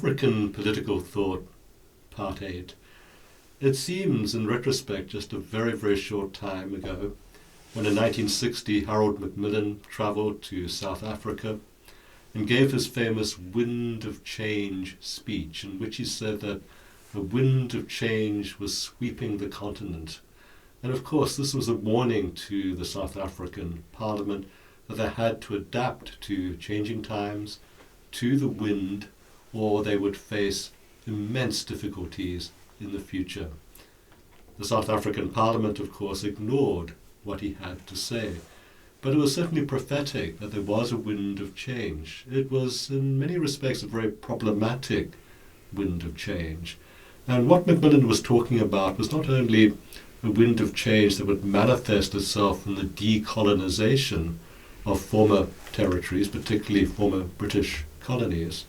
African Political Thought, Part 8. It seems, in retrospect, just a very, very short time ago, when in 1960 Harold Macmillan travelled to South Africa and gave his famous Wind of Change speech, in which he said that a wind of change was sweeping the continent. And of course, this was a warning to the South African Parliament that they had to adapt to changing times, to the wind, or they would face immense difficulties in the future. The South African Parliament, of course, ignored what he had to say, but it was certainly prophetic that there was a wind of change. It was, in many respects, a very problematic wind of change. And what Macmillan was talking about was not only a wind of change that would manifest itself in the decolonization of former territories, particularly former British colonies.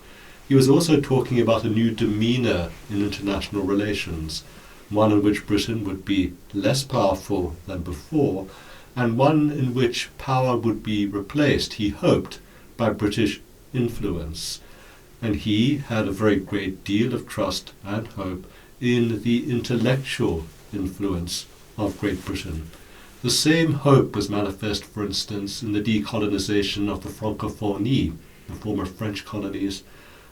He was also talking about a new demeanour in international relations, one in which Britain would be less powerful than before, and one in which power would be replaced, he hoped, by British influence. And he had a very great deal of trust and hope in the intellectual influence of Great Britain. The same hope was manifest, for instance, in the decolonization of the Francophonie, the former French colonies.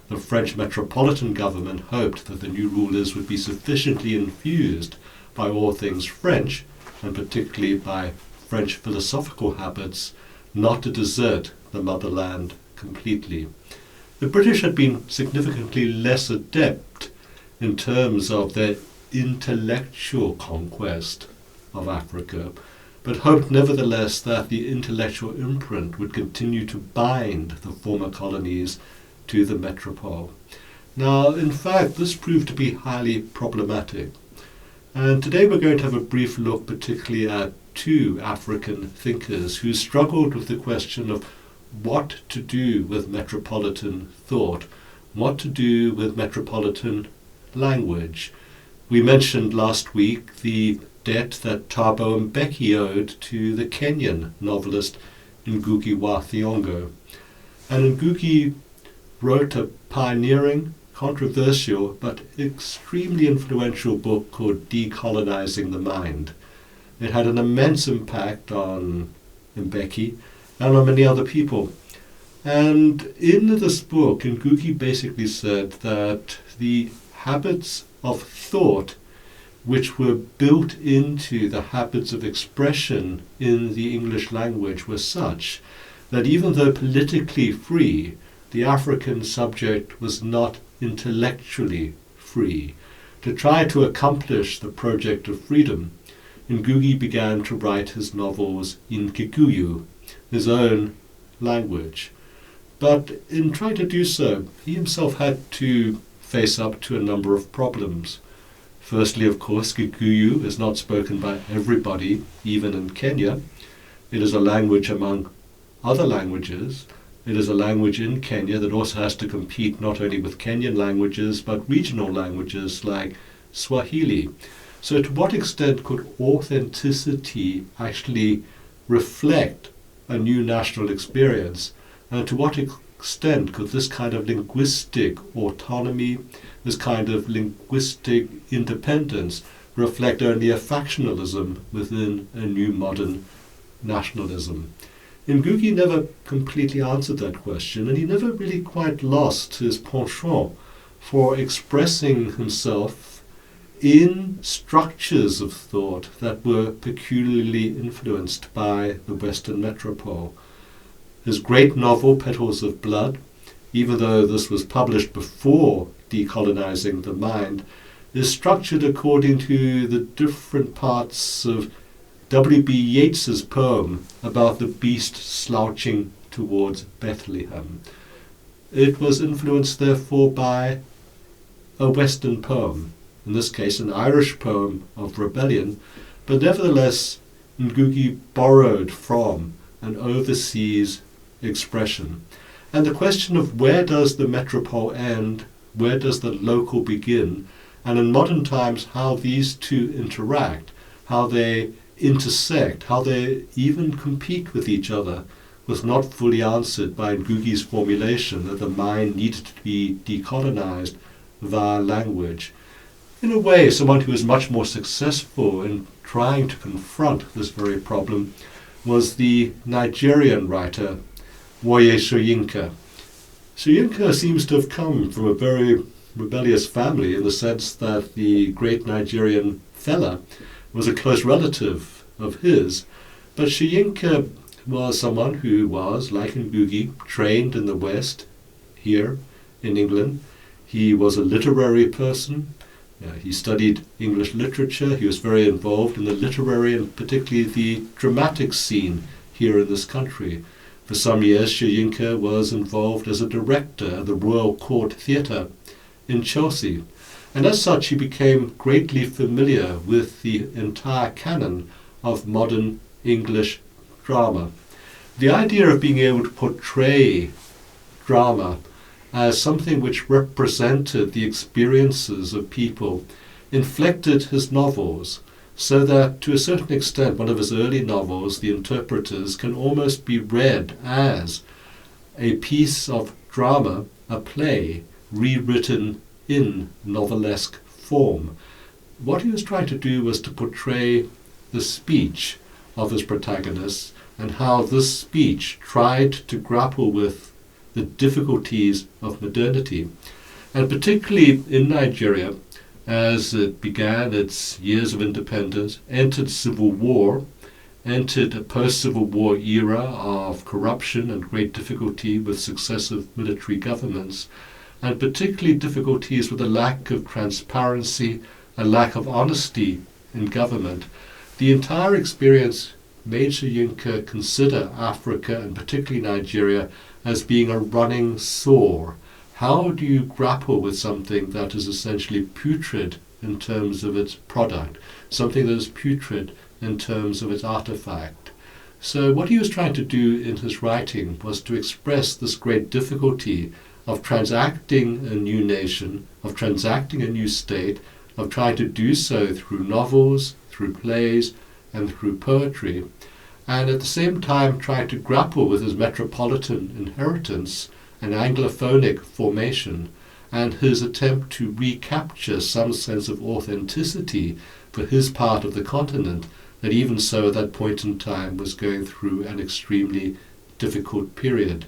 The French metropolitan government hoped that the new rulers would be sufficiently infused by all things French, and particularly by French philosophical habits, not to desert the motherland completely. The British had been significantly less adept in terms of their intellectual conquest of Africa, but hoped nevertheless that the intellectual imprint would continue to bind the former colonies to the metropole. Now, in fact, this proved to be highly problematic. And today we're going to have a brief look particularly at two African thinkers who struggled with the question of what to do with metropolitan thought, what to do with metropolitan language. We mentioned last week the debt that Thabo Mbeki owed to the Kenyan novelist Ngugi wa Thiong'o. And Ngugi wrote a pioneering, controversial, but extremely influential book called Decolonizing the Mind. It had an immense impact on Mbeki and on many other people. And in this book, Ngugi basically said that the habits of thought which were built into the habits of expression in the English language were such that even though politically free, the African subject was not intellectually free. To try to accomplish the project of freedom, Ngugi began to write his novels in Kikuyu, his own language. But in trying to do so, he himself had to face up to a number of problems. Firstly, of course, Kikuyu is not spoken by everybody, even in Kenya. It is a language among other languages. It is a language in Kenya that also has to compete not only with Kenyan languages, but regional languages like Swahili. So to what extent could authenticity actually reflect a new national experience? And to what extent could this kind of linguistic autonomy, this kind of linguistic independence, reflect only a factionalism within a new modern nationalism? Ngugi never completely answered that question, and he never really quite lost his penchant for expressing himself in structures of thought that were peculiarly influenced by the Western metropole. His great novel, Petals of Blood, even though this was published before Decolonizing the Mind, is structured according to the different parts of W.B. Yeats's poem about the beast slouching towards Bethlehem. It was influenced, therefore, by a Western poem, in this case an Irish poem of rebellion, but nevertheless Ngugi borrowed from an overseas expression. And the question of where does the metropole end, where does the local begin, and in modern times how these two interact, how they intersect, how they even compete with each other, was not fully answered by Ngugi's formulation that the mind needed to be decolonized via language. In a way, someone who was much more successful in trying to confront this very problem was the Nigerian writer Wole Soyinka. Soyinka seems to have come from a very rebellious family in the sense that the great Nigerian fella was a close relative of his, but Soyinka was someone who was, like Ngugi, trained in the West, here in England. He was a literary person. He studied English literature. He was very involved in the literary and particularly the dramatic scene here in this country. For some years, Soyinka was involved as a director at the Royal Court Theatre in Chelsea. And as such, he became greatly familiar with the entire canon of modern English drama. The idea of being able to portray drama as something which represented the experiences of people inflected his novels, so that to a certain extent one of his early novels, The Interpreters, can almost be read as a piece of drama, a play, rewritten in novelesque form. What he was trying to do was to portray the speech of his protagonists and how this speech tried to grapple with the difficulties of modernity. And particularly in Nigeria, as it began its years of independence, entered civil war, entered a post-Civil War era of corruption and great difficulty with successive military governments, and particularly difficulties with a lack of transparency, a lack of honesty in government. The entire experience made Soyinka consider Africa, and particularly Nigeria, as being a running sore. How do you grapple with something that is essentially putrid in terms of its product, something that is putrid in terms of its artifact? So what he was trying to do in his writing was to express this great difficulty of transacting a new nation, of transacting a new state, of trying to do so through novels, through plays, and through poetry, and at the same time trying to grapple with his metropolitan inheritance and Anglophonic formation, and his attempt to recapture some sense of authenticity for his part of the continent that even so at that point in time was going through an extremely difficult period.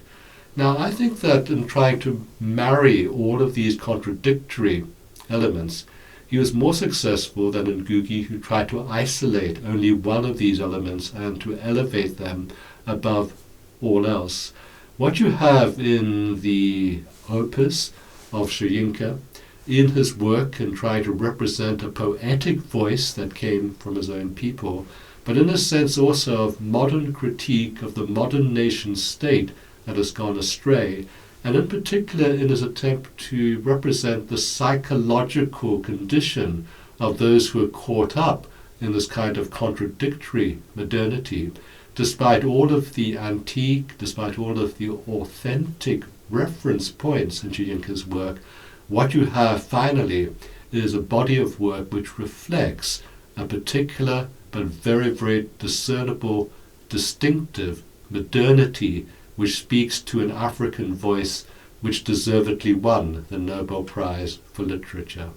Now, I think that in trying to marry all of these contradictory elements, he was more successful than Ngugi, who tried to isolate only one of these elements and to elevate them above all else. What you have in the opus of Soyinka, in his work in trying to represent a poetic voice that came from his own people, but in a sense also of modern critique of the modern nation state that has gone astray, and in particular in his attempt to represent the psychological condition of those who are caught up in this kind of contradictory modernity, despite all of the antique, despite all of the authentic reference points in Soyinka's work. What you have finally is a body of work which reflects a particular but very, very discernible, distinctive modernity which speaks to an African voice which deservedly won the Nobel Prize for Literature.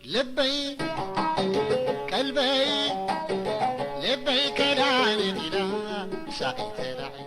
لبيك قلبي لبيك لا نجلا سقيت العلا